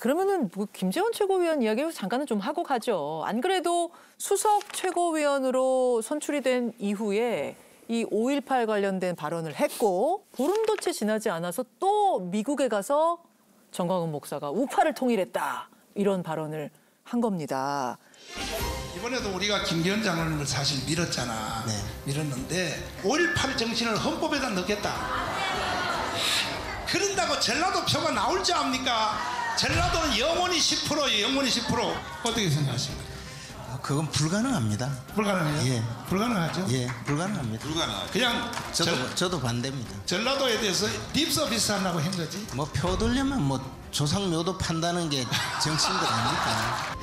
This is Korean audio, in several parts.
그러면은 뭐 김재원 최고위원 이야기를 잠깐은 좀 하고 가죠. 안 그래도 수석 최고위원으로 선출이 된 이후에 이 5.18 관련된 발언을 했고 보름도 채 지나지 않아서 또 미국에 가서 전광훈 목사가 우파를 통일했다 이런 발언을 한 겁니다. 이번에도 우리가 김기현 장로님을 사실 밀었잖아. 네. 밀었는데 5.18 정신을 헌법에다 넣겠다. 그런다고 전라도 표가 나올 줄 압니까? 전라도는 영원히 10%예요. 영원히 10%. 어떻게 생각하십니까? 그건 불가능합니다. 불가능해요? 예. 불가능하죠? 예, 불가능합니다. 불가능하죠. 그냥 저도 반대입니다. 전라도에 대해서 립서비스 하려고 한 거지. 뭐 표 돌려면 뭐 조상묘도 판다는 게 정치인들 아닙니까?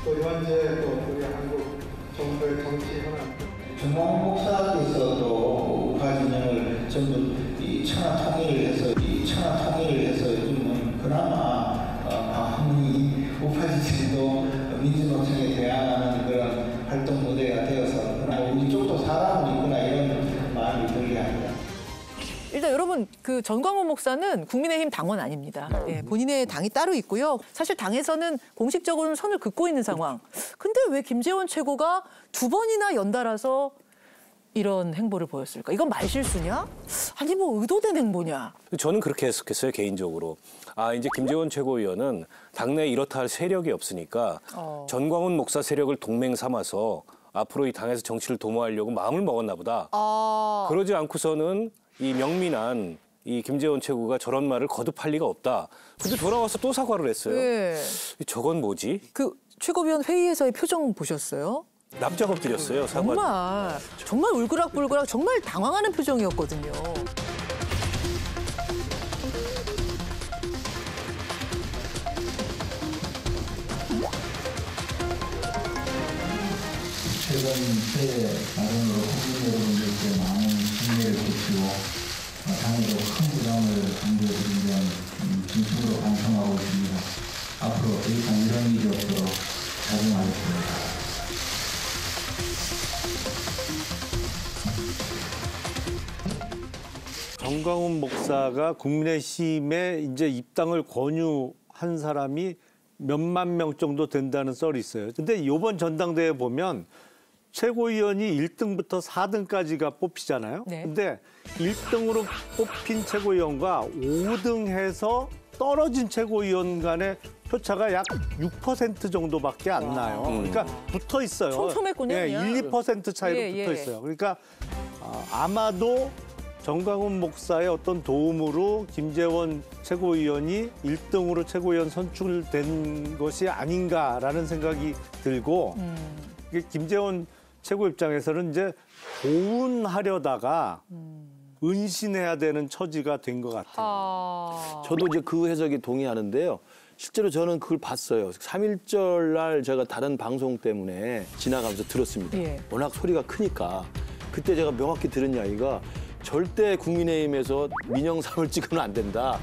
또 현재 또 우리 한국 정부의 정치 현안 전광훈 목사께서도 우파 진영을 전부 이 천하 통일을 해서 요즘은 그나마 아무리 우파 진영도 민주노총에 대항하는 그런 활동 무대가 되어서 우리 쪽도 사람은 있구나 이런 마음이 들게 합니다. 일단 여러분 그 전광훈 목사는 국민의힘 당원 아닙니다. 예, 본인의 당이 따로 있고요. 사실 당에서는 공식적으로는 선을 긋고 있는 상황. 근데 왜 김재원 최고가 두 번이나 연달아서 이런 행보를 보였을까? 이건 말실수냐? 아니 뭐 의도된 행보냐? 저는 그렇게 해석했어요, 개인적으로. 이제 김재원 최고위원은 당내에 이렇다 할 세력이 없으니까 전광훈 목사 세력을 동맹 삼아서 앞으로 이 당에서 정치를 도모하려고 마음을 먹었나 보다. 그러지 않고서는 이 명민한 이 김재원 최고가 저런 말을 거듭할 리가 없다. 근데 돌아와서 또 사과를 했어요. 네. 저건 뭐지? 그 최고위원 회의에서의 표정 보셨어요? 납작 엎드렸어요, 사과. 정말 울그락불그락 정말 당황하는 표정이었거든요. 최근 새해 발언으로 국민 여러분들께 많은 신뢰를 끼치고 당에도 큰 부담을 안겨드린 점 진심으로 반성하고 있습니다. 앞으로 더 이상 이런 일이 없도록 자중하겠습니다. 전광훈 목사가 국민의힘에 이제 입당을 권유한 사람이 몇만 명 정도 된다는 썰이 있어요. 근데 이번 전당대회 보면 최고위원이 1등부터 4등까지가 뽑히잖아요. 네. 근데 1등으로 뽑힌 최고위원과 5등 해서 떨어진 최고위원 간의 표차가 약 6% 정도밖에 안 나요. 그러니까 붙어 있어요. 촘촘했군요. 예, 그냥. 1, 2% 차이로 예, 붙어 예. 있어요. 그러니까 아마도 전광훈 목사의 어떤 도움으로 김재원 최고위원이 1등으로 최고위원 선출된 것이 아닌가라는 생각이 들고 이게 김재원 최고 입장에서는 이제 보훈하려다가 은신해야 되는 처지가 된 것 같아요. 저도 이제 그 해석에 동의하는데요. 실제로 저는 그걸 봤어요. 3.1절 날 제가 다른 방송 때문에 지나가면서 들었습니다. 예. 워낙 소리가 크니까. 그때 제가 명확히 들은 이야기가 절대 국민의힘에서 민영삼을 찍으면 안 된다.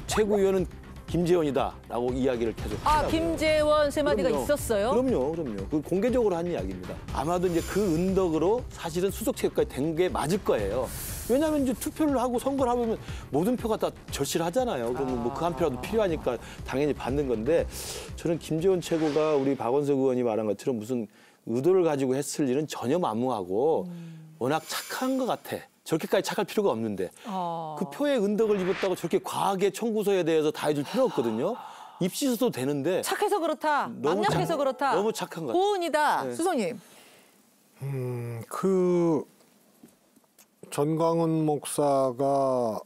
최고위원은 김재원이다라고 이야기를 계속 하더라고요. 김재원 세 마디가 그럼요. 있었어요? 그럼요. 그 공개적으로 한 이야기입니다. 아마도 이제 그 은덕으로 사실은 수석체육까지 된 게 맞을 거예요. 왜냐하면 이제 투표를 하고 선거를 하면 모든 표가 다 절실하잖아요. 그러면 뭐 그 한 표라도 필요하니까 당연히 받는 건데 저는 김재원 최고가 우리 박원석 의원이 말한 것처럼 무슨 의도를 가지고 했을 일은 전혀 만무하고 워낙 착한 것 같아. 저렇게까지 착할 필요가 없는데 그 표에 은덕을 입었다고 저렇게 과하게 청구서에 대해서 다 해줄 필요 없거든요. 입시서도 되는데 착해서 그렇다. 망약해서 그렇다. 너무 착한 것 같아요. 고은이다. 네. 수석님. 그 전광훈 목사가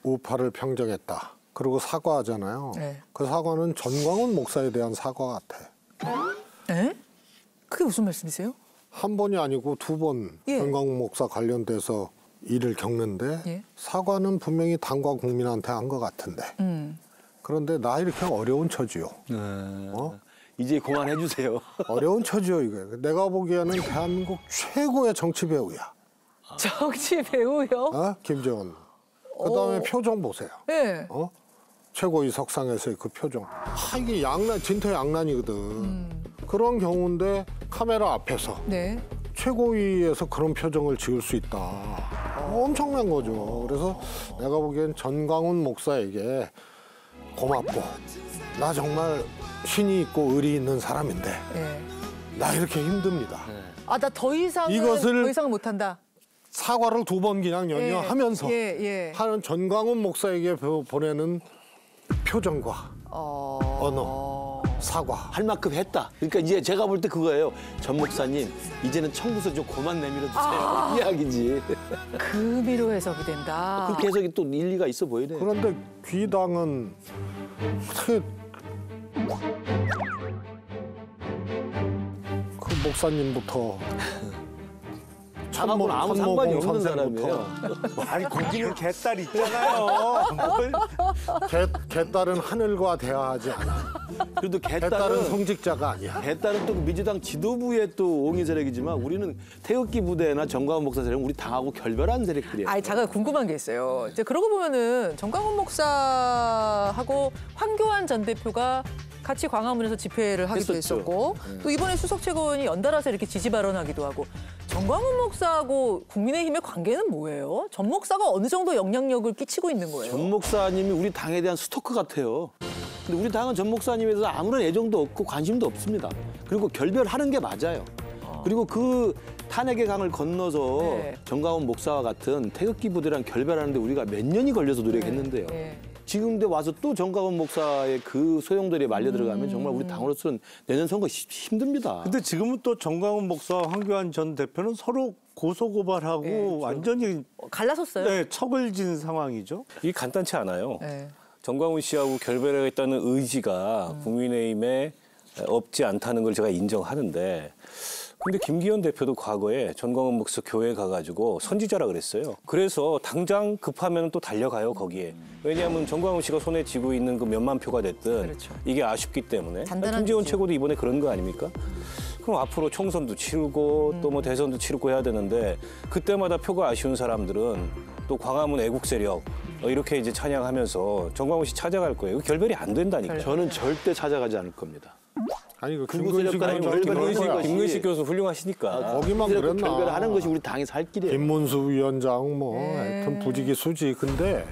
우파를 평정했다. 그리고 사과하잖아요. 네. 그 사과는 전광훈 목사에 대한 사과 같아. 에? 그게 무슨 말씀이세요? 한 번이 아니고 두 번 예. 전광훈 목사 관련돼서 일을 겪는데 예. 사과는 분명히 당과 국민한테 한 것 같은데. 그런데 나 이렇게 어려운 처지요. 이제 그만해 주세요. 어려운 처지요 이거. 내가 보기에는 대한민국 최고의 정치 배우야. 정치 배우요? 김재원. 그다음에 표정 보세요. 네. 최고위 석상에서의 그 표정. 이게 진퇴 양난이거든. 그런 경우인데 카메라 앞에서 네. 최고위에서 그런 표정을 지을 수 있다. 엄청난 거죠. 그래서 내가 보기엔 전광훈 목사에게 고맙고 나 정말 신이 있고 의리 있는 사람인데 예. 나 이렇게 힘듭니다. 아, 나 더 이상은 이것을 더 이상 못한다. 사과를 2번 그냥 연이어하면서 예. 하는 전광훈 목사에게 보내는 표정과 언어, 사과. 할 만큼 했다. 그러니까 이제 제가 볼 때 그거예요. 전 목사님, 이제는 청구서 좀 그만 내밀어 주세요. 이야기지. 금이로 해석이 된다. 그렇게 해석이 또 일리가 있어 보이네. 그런데 귀당은 어떻게 그 목사님부터 나하고는 아무 상관이 없는 선생부터 사람이에요. 아니 거기는 개딸 있잖아요. 개딸은 하늘과 대화하지 않아. 그래도 개딸은 개딸은 성직자가 아니야. 개딸은 또 민주당 지도부의 또 옹의 세력이지만 우리는 태극기 부대나 정광훈 목사 세력은 우리 당하고 결별한 세력들이에요. 아니, 제가 궁금한 게 있어요. 이제 그러고 보면은 정광훈 목사하고 황교안 전 대표가 같이 광화문에서 집회를 하기도 했었죠. 했었고 또 이번에 수석 최고위원이 연달아서 이렇게 지지 발언하기도 하고 정광훈 목사하고 국민의힘의 관계는 뭐예요? 전 목사가 어느 정도 영향력을 끼치고 있는 거예요? 전 목사님이 우리 당에 대한 스토커 같아요. 근데 우리 당은 전 목사님에 대해서 아무런 애정도 없고 관심도 없습니다. 그리고 결별하는 게 맞아요. 그리고 그 탄핵의 강을 건너서 네. 정광훈 목사와 같은 태극기 부대랑 결별하는데 우리가 몇 년이 걸려서 노력했는데요. 네. 지금 와서 또 정광훈 목사의 그 소용돌이에 말려 들어가면 정말 우리 당으로서는 내년 선거 힘듭니다. 근데 지금은 또 정광훈 목사와 황교안 전 대표는 서로 고소고발하고 완전히 갈라섰어요? 네, 척을 진 상황이죠. 이게 간단치 않아요. 네. 정광훈 씨하고 결별하겠다는 의지가 국민의힘에 없지 않다는 걸 제가 인정하는데 근데 김기현 대표도 과거에 전광훈 목사 교회 가가지고 선지자라 그랬어요. 그래서 당장 급하면 또 달려가요, 거기에. 왜냐하면 전광훈 씨가 손에 쥐고 있는 그 몇만 표가 됐든 그렇죠. 이게 아쉽기 때문에. 단단한 김재원 지지. 최고도 이번에 그런 거 아닙니까? 그럼 앞으로 총선도 치르고 또 뭐 대선도 치르고 해야 되는데 그때마다 표가 아쉬운 사람들은 또 광화문 애국 세력 이렇게 이제 찬양하면서 정광훈 씨 찾아갈 거예요. 결별이 안 된다니까. 저는 절대 찾아가지 않을 겁니다. 아니 그 극우 김근식 세력과는 위원장이 결별을 그런 거야. 김근식 교수 훌륭하시니까. 거기만 그랬나. 결별하는 것이 우리 당의 살 길이에요. 김문수 위원장 뭐 하여튼 부지기 수지. 근데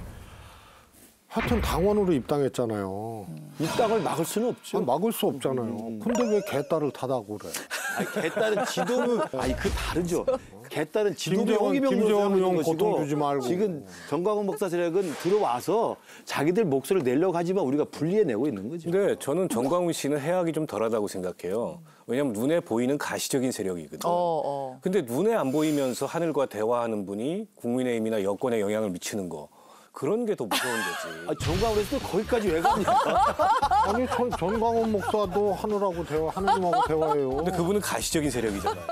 하여튼 당원으로 입당했잖아요. 입당을 막을 수는 없죠. 막을 수 없잖아요. 근데 왜 개딸을 타다고 그래? 아니, 개딸은 지도부, 아니 그 다르죠. 개딸은 지도부 김재원 의원 고통 주지 말고. 지금 정광훈 목사 세력은 들어와서 자기들 목소리를 내려고 하지만 우리가 분리해내고 있는 거죠. 근데 저는 정광훈 씨는 해악이 좀 덜하다고 생각해요. 왜냐하면 눈에 보이는 가시적인 세력이거든. 근데 눈에 안 보이면서 하늘과 대화하는 분이 국민의힘이나 여권에 영향을 미치는 거. 그런 게 더 무서운 거지. 아, 정광훈에서 또 거기까지 왜 갑니까? 아니 전광훈 목사도 하늘하고 대화, 하느님하고 대화해요. 근데 그분은 가시적인 세력이잖아요.